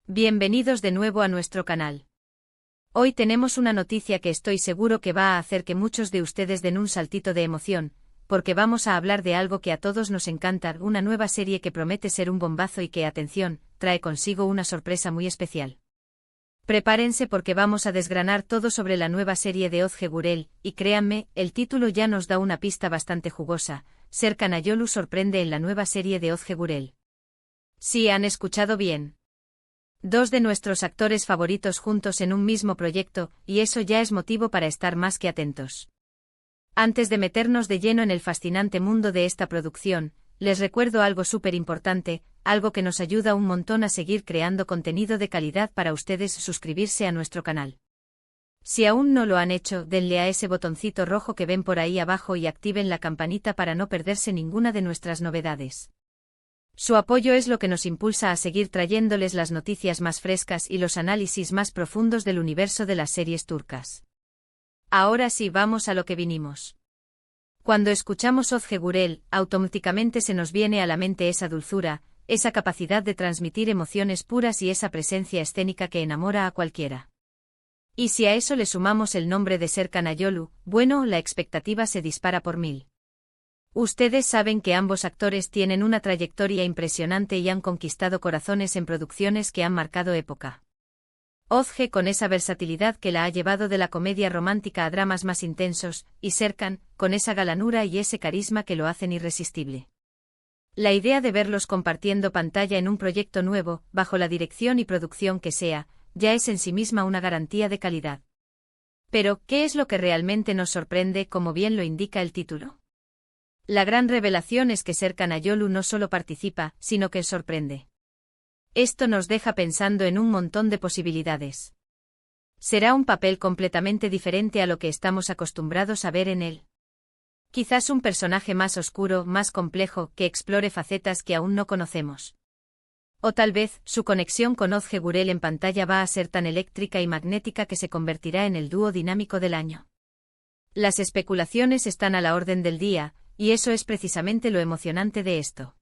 Bienvenidos de nuevo a nuestro canal. Hoy tenemos una noticia que estoy seguro que va a hacer que muchos de ustedes den un saltito de emoción, porque vamos a hablar de algo que a todos nos encanta, una nueva serie que promete ser un bombazo y que, atención, trae consigo una sorpresa muy especial. Prepárense porque vamos a desgranar todo sobre la nueva serie de Ozge Gurel, y créanme, el título ya nos da una pista bastante jugosa. Serkan Ayolu sorprende en la nueva serie de Ozge Gurel. Sí, han escuchado bien. Dos de nuestros actores favoritos juntos en un mismo proyecto, y eso ya es motivo para estar más que atentos. Antes de meternos de lleno en el fascinante mundo de esta producción, les recuerdo algo súper importante, algo que nos ayuda un montón a seguir creando contenido de calidad para ustedes: suscribirse a nuestro canal. Si aún no lo han hecho, denle a ese botoncito rojo que ven por ahí abajo y activen la campanita para no perderse ninguna de nuestras novedades. Su apoyo es lo que nos impulsa a seguir trayéndoles las noticias más frescas y los análisis más profundos del universo de las series turcas. Ahora sí, vamos a lo que vinimos. Cuando escuchamos Ozge Gurel, automáticamente se nos viene a la mente esa dulzura, esa capacidad de transmitir emociones puras y esa presencia escénica que enamora a cualquiera. Y si a eso le sumamos el nombre de Serkan Ayolu, bueno, la expectativa se dispara por 1000. Ustedes saben que ambos actores tienen una trayectoria impresionante y han conquistado corazones en producciones que han marcado época. Ozge con esa versatilidad que la ha llevado de la comedia romántica a dramas más intensos, y Serkan, con esa galanura y ese carisma que lo hacen irresistible. La idea de verlos compartiendo pantalla en un proyecto nuevo, bajo la dirección y producción que sea, ya es en sí misma una garantía de calidad. Pero, ¿qué es lo que realmente nos sorprende, como bien lo indica el título? La gran revelación es que Serkan Ayolu no solo participa, sino que sorprende. Esto nos deja pensando en un montón de posibilidades. Será un papel completamente diferente a lo que estamos acostumbrados a ver en él. Quizás un personaje más oscuro, más complejo, que explore facetas que aún no conocemos. O tal vez, su conexión con Ozge Gurel en pantalla va a ser tan eléctrica y magnética que se convertirá en el dúo dinámico del año. Las especulaciones están a la orden del día, y eso es precisamente lo emocionante de esto.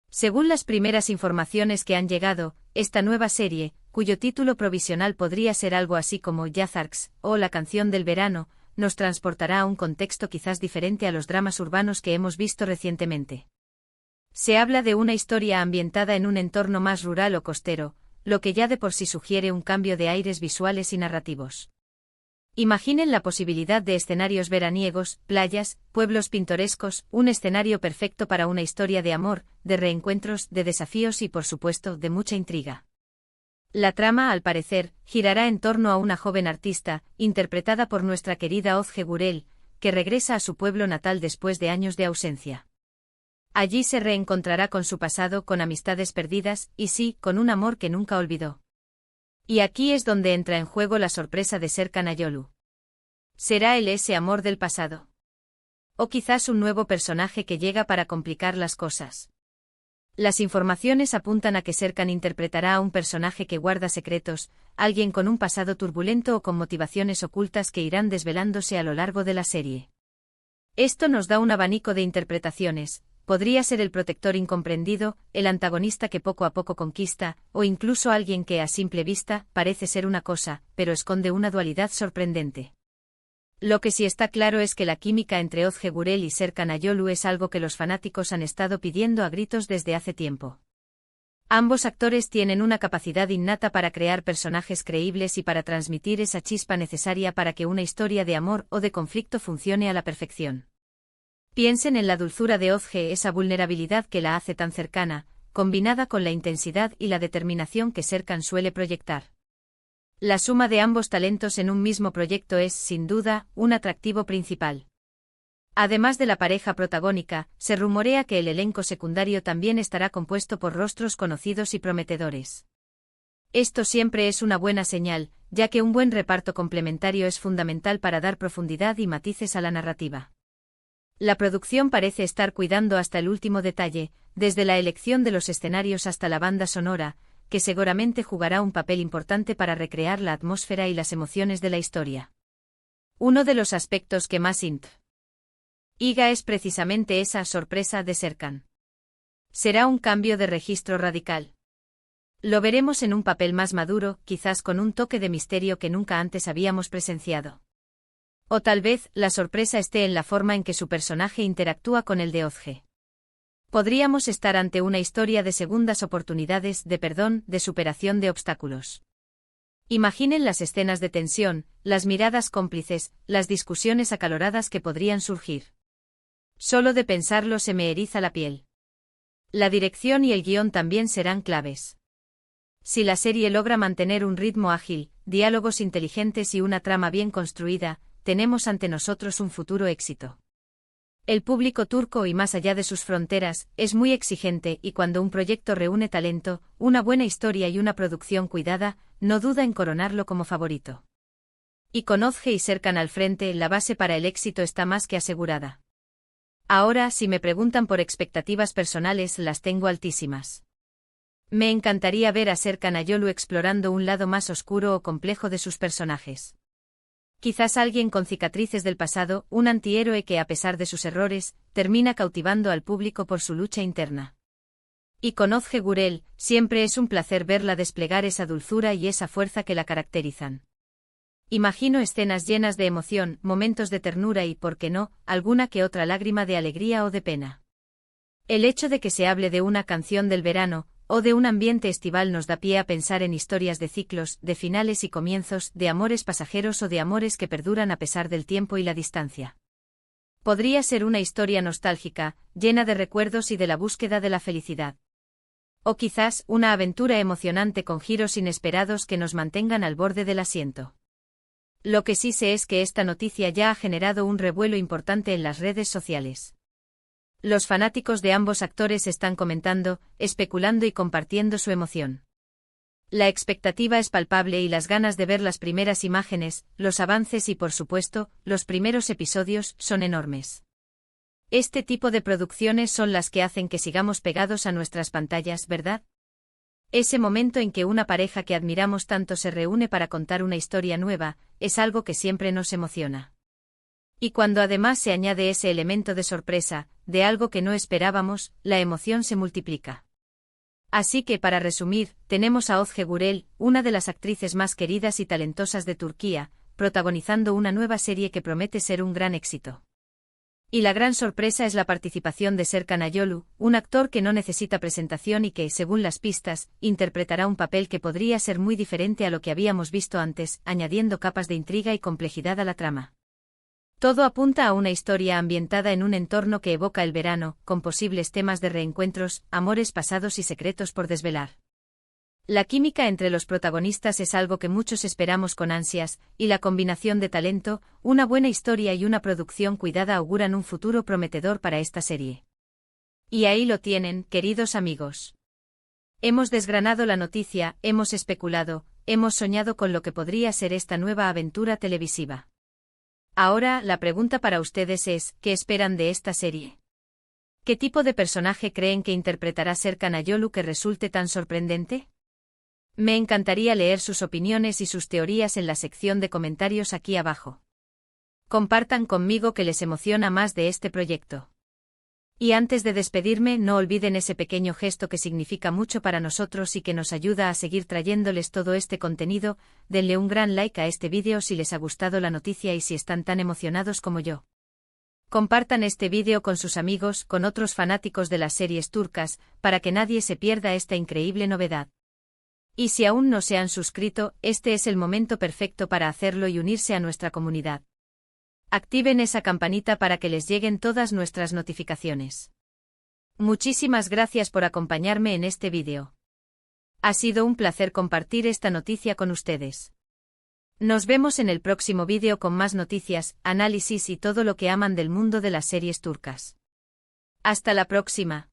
Según las primeras informaciones que han llegado, esta nueva serie, cuyo título provisional podría ser algo así como Yazarks, o La canción del verano, nos transportará a un contexto quizás diferente a los dramas urbanos que hemos visto recientemente. Se habla de una historia ambientada en un entorno más rural o costero, lo que ya de por sí sugiere un cambio de aires visuales y narrativos. Imaginen la posibilidad de escenarios veraniegos, playas, pueblos pintorescos, un escenario perfecto para una historia de amor, de reencuentros, de desafíos y por supuesto de mucha intriga. La trama, al parecer, girará en torno a una joven artista, interpretada por nuestra querida Ozge Gurel, que regresa a su pueblo natal después de años de ausencia. Allí se reencontrará con su pasado, con amistades perdidas, y sí, con un amor que nunca olvidó. Y aquí es donde entra en juego la sorpresa de Serkan Ayolu. ¿Será él ese amor del pasado? ¿O quizás un nuevo personaje que llega para complicar las cosas? Las informaciones apuntan a que Serkan interpretará a un personaje que guarda secretos, alguien con un pasado turbulento o con motivaciones ocultas que irán desvelándose a lo largo de la serie. Esto nos da un abanico de interpretaciones. Podría ser el protector incomprendido, el antagonista que poco a poco conquista, o incluso alguien que a simple vista parece ser una cosa, pero esconde una dualidad sorprendente. Lo que sí está claro es que la química entre Ozge Gurel y Serkan Ayolu es algo que los fanáticos han estado pidiendo a gritos desde hace tiempo. Ambos actores tienen una capacidad innata para crear personajes creíbles y para transmitir esa chispa necesaria para que una historia de amor o de conflicto funcione a la perfección. Piensen en la dulzura de Ozge, esa vulnerabilidad que la hace tan cercana, combinada con la intensidad y la determinación que Serkan suele proyectar. La suma de ambos talentos en un mismo proyecto es, sin duda, un atractivo principal. Además de la pareja protagónica, se rumorea que el elenco secundario también estará compuesto por rostros conocidos y prometedores. Esto siempre es una buena señal, ya que un buen reparto complementario es fundamental para dar profundidad y matices a la narrativa. La producción parece estar cuidando hasta el último detalle, desde la elección de los escenarios hasta la banda sonora, que seguramente jugará un papel importante para recrear la atmósfera y las emociones de la historia. Uno de los aspectos que más intriga es precisamente esa sorpresa de Serkan. ¿Será un cambio de registro radical? Lo veremos en un papel más maduro, quizás con un toque de misterio que nunca antes habíamos presenciado. O tal vez, la sorpresa esté en la forma en que su personaje interactúa con el de Ozge. Podríamos estar ante una historia de segundas oportunidades, de perdón, de superación de obstáculos. Imaginen las escenas de tensión, las miradas cómplices, las discusiones acaloradas que podrían surgir. Solo de pensarlo se me eriza la piel. La dirección y el guión también serán claves. Si la serie logra mantener un ritmo ágil, diálogos inteligentes y una trama bien construida, tenemos ante nosotros un futuro éxito. El público turco y más allá de sus fronteras, es muy exigente y cuando un proyecto reúne talento, una buena historia y una producción cuidada, no duda en coronarlo como favorito. Y con Ozge y Serkan al frente, la base para el éxito está más que asegurada. Ahora, si me preguntan por expectativas personales, las tengo altísimas. Me encantaría ver a Serkan Ayolu explorando un lado más oscuro o complejo de sus personajes. Quizás alguien con cicatrices del pasado, un antihéroe que a pesar de sus errores, termina cautivando al público por su lucha interna. Y con Ozge Gurel, siempre es un placer verla desplegar esa dulzura y esa fuerza que la caracterizan. Imagino escenas llenas de emoción, momentos de ternura y, por qué no, alguna que otra lágrima de alegría o de pena. El hecho de que se hable de una canción del verano, o de un ambiente estival nos da pie a pensar en historias de ciclos, de finales y comienzos, de amores pasajeros o de amores que perduran a pesar del tiempo y la distancia. Podría ser una historia nostálgica, llena de recuerdos y de la búsqueda de la felicidad. O quizás, una aventura emocionante con giros inesperados que nos mantengan al borde del asiento. Lo que sí sé es que esta noticia ya ha generado un revuelo importante en las redes sociales. Los fanáticos de ambos actores están comentando, especulando y compartiendo su emoción. La expectativa es palpable y las ganas de ver las primeras imágenes, los avances y por supuesto, los primeros episodios, son enormes. Este tipo de producciones son las que hacen que sigamos pegados a nuestras pantallas, ¿verdad? Ese momento en que una pareja que admiramos tanto se reúne para contar una historia nueva, es algo que siempre nos emociona. Y cuando además se añade ese elemento de sorpresa, de algo que no esperábamos, la emoción se multiplica. Así que para resumir, tenemos a Ozge Gurel, una de las actrices más queridas y talentosas de Turquía, protagonizando una nueva serie que promete ser un gran éxito. Y la gran sorpresa es la participación de Serkan Ayolu, un actor que no necesita presentación y que, según las pistas, interpretará un papel que podría ser muy diferente a lo que habíamos visto antes, añadiendo capas de intriga y complejidad a la trama. Todo apunta a una historia ambientada en un entorno que evoca el verano, con posibles temas de reencuentros, amores pasados y secretos por desvelar. La química entre los protagonistas es algo que muchos esperamos con ansias, y la combinación de talento, una buena historia y una producción cuidada auguran un futuro prometedor para esta serie. Y ahí lo tienen, queridos amigos. Hemos desgranado la noticia, hemos especulado, hemos soñado con lo que podría ser esta nueva aventura televisiva. Ahora, la pregunta para ustedes es, ¿qué esperan de esta serie? ¿Qué tipo de personaje creen que interpretará Serkan Ayolu que resulte tan sorprendente? Me encantaría leer sus opiniones y sus teorías en la sección de comentarios aquí abajo. Compartan conmigo qué les emociona más de este proyecto. Y antes de despedirme, no olviden ese pequeño gesto que significa mucho para nosotros y que nos ayuda a seguir trayéndoles todo este contenido. Denle un gran like a este vídeo si les ha gustado la noticia y si están tan emocionados como yo. Compartan este vídeo con sus amigos, con otros fanáticos de las series turcas, para que nadie se pierda esta increíble novedad. Y si aún no se han suscrito, este es el momento perfecto para hacerlo y unirse a nuestra comunidad. Activen esa campanita para que les lleguen todas nuestras notificaciones. Muchísimas gracias por acompañarme en este vídeo. Ha sido un placer compartir esta noticia con ustedes. Nos vemos en el próximo vídeo con más noticias, análisis y todo lo que aman del mundo de las series turcas. Hasta la próxima.